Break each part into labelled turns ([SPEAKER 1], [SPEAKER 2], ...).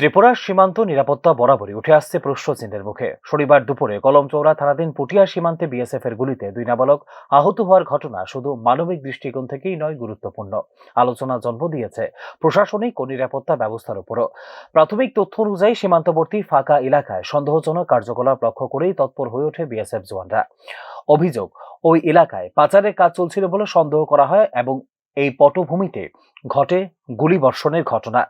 [SPEAKER 1] ত্রিপুরার সীমান্ত নিরাপত্তা বরাবরই উঠে আসছে প্রশ্নচিহ্নের মুখে। শনিবার দুপুরে কলমচৌড়া থানাধীন পুটিয়া সীমান্তে বিএসএফ এর গুলিতে 2 নাবালক আহত হওয়ার ঘটনা শুধু মানবিক দৃষ্টিকোণ থেকেই নয়, গুরুত্বপূর্ণ আলোচনা জন্ম দিয়েছে প্রশাসনিক ও নিরাপত্তা ব্যবস্থার উপরও। প্রাথমিক তথ্য অনুযায়ী সীমান্তবর্তী ফাঁকা এলাকায় সন্দেহজনক কার্যকলাপ লক্ষ্য করেই তৎপর হয়ে ওঠে বিএসএফ জওয়ানরা। অভিযোগ, ওই এলাকায় পাচারের কাজ চলছিল বলে সন্দেহ করা হয় এবং এই পটভূমিতে ঘটে গুলিবর্ষণের ঘটনা।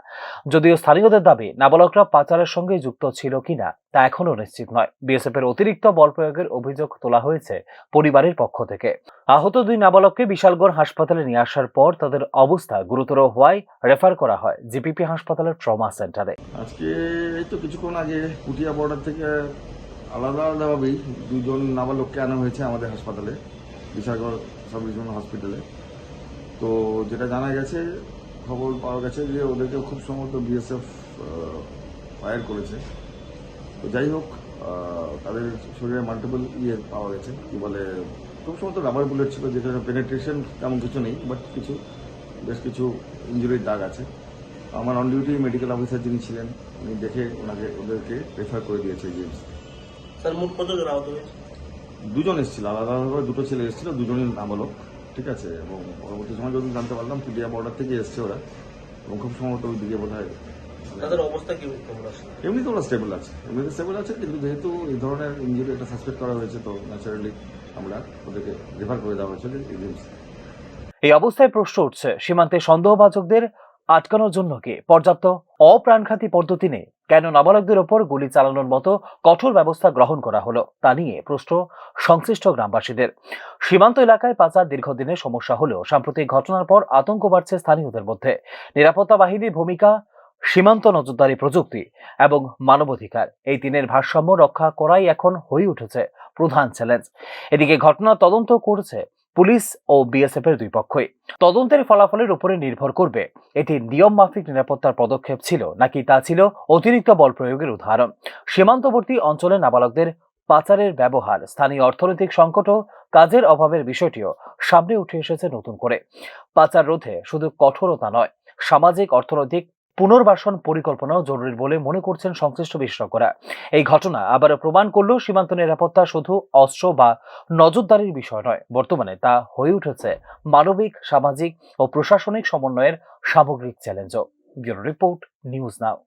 [SPEAKER 1] যদিও স্থানীয়দের দাবি, নাবালকরা পাচারের সঙ্গে যুক্ত ছিল কিনা তা এখনো নিশ্চিত নয়। বিএসএফ এর অতিরিক্ত বল প্রয়োগের অভিযোগ তোলা হয়েছে পরিবারের পক্ষ থেকে। আহত 2 নাবালককে বিশালগড় হাসপাতালে নিয়ে আসার পর তাদের অবস্থা গুরুতর হওয়ায় রেফার করা হয় জিপিপি হাসপাতালের ট্রমা সেন্টারে।
[SPEAKER 2] আজকে এই তো কিছুক্ষণ আগে পুটিয়া বর্ডার থেকে আলাদা আলাদাভাবেই 2 নাবালককে আনা হয়েছে আমাদের হাসপাতালে, বিশালগড় সাব রিজিওনাল হসপিটালে। তো যেটা জানা গেছে, খবর পাওয়া গেছে যে ওদেরকে খুব সম্ভবত বিএসএফ ফায়ার করেছে। তো যাই হোক, তাদের শরীরে মাল্টিপল পাওয়া গেছে, কি বলে, খুব সম্ভবত রাবার বুলেট ছিল, যেটা পেনেট্রেশন তেমন কিছু নেই, বাট বেশ কিছু ইঞ্জুরির দাগ আছে। আমার অন ডিউটি মেডিকেল অফিসার যিনি ছিলেন, উনি দেখে ওদেরকে রেফার করে দিয়েছে জিএমস।
[SPEAKER 3] স্যার, মোট কতজন আহত হয়েছে?
[SPEAKER 2] 2 জন এসেছিল, আলাদাভাবে 2টো ছেলে এসেছিল, 2জনই নাবালক, ঠিক আছে। এবং পরবর্তী সময় যদি জানতে পারলাম পুটিয়া বর্ডার থেকে এসছে ওরা, এবং খুব সম্ভবত ওই দিকে বোধ হয়
[SPEAKER 3] তাদের অবস্থা কি আছে?
[SPEAKER 2] এমনিতে ওরা স্টেবল আছে, কিন্তু যেহেতু এই ধরনের ইঞ্জুরি একটা সাসপেক্ট করা হয়েছে, তো ন্যাচারালি আমরা ওদেরকে রেফার করে দেওয়া হয়েছে জিএমস।
[SPEAKER 1] এই অবস্থায় প্রশ্ন উঠছে, সীমান্তে সন্দেহভাজকদের আটকানোর জন্য কি পর্যাপ্ত অপ্রাণঘাতী পদ্ধতি নেই? কেন নাবালকদের ওপর গুলি চালানোর মতো কঠোর ব্যবস্থা গ্রহণ করা হলো তা নিয়ে প্রশ্ন সংশ্লিষ্ট গ্রামবাসীদের। সীমান্ত এলাকায় পাচার দীর্ঘদিনের সমস্যা হলেও সাম্প্রতিক ঘটনার পর আতঙ্ক বাড়ছে স্থানীয়দের মধ্যে। নিরাপত্তা বাহিনীর ভূমিকা, সীমান্ত নজরদারি প্রযুক্তি এবং মানবাধিকার, এই তিনের ভারসাম্য রক্ষা করাই এখন হয়ে উঠেছে প্রধান চ্যালেঞ্জ। এদিকে ঘটনা তদন্ত করছে পুলিশ ও বিএসএফ এর 2 পক্ষই। তদন্তের ফলাফলের উপরে নির্ভর করবে এটি নিয়ম মাফিক নিরাপত্তার পদক্ষেপ ছিল নাকি তা ছিল অতিরিক্ত বল প্রয়োগের উদাহরণ। সীমান্তবর্তী অঞ্চলে নাবালকদের পাচারের ব্যবহার, স্থানীয় অর্থনৈতিক সংকট ও কাজের অভাবের বিষয়টিও সামনে উঠে এসেছে নতুন করে। পাচার রোধে শুধু কঠোরতা নয়, সামাজিক অর্থনৈতিক পুনর্বাসন পরিকল্পনাও জরুরি বলে মনে করছেন সংশ্লিষ্ট বিশেষজ্ঞরা। এই ঘটনা আবারও প্রমাণ করল সীমান্ত নিরাপত্তা শুধু অস্ত্র বা নজরদারির বিষয় নয়, বর্তমানে তা হয়ে উঠেছে মানবিক, সামাজিক ও প্রশাসনিক সমন্বয়ের সামগ্রিক চ্যালেঞ্জও। ব্যুরো রিপোর্ট, নিউজ নাও।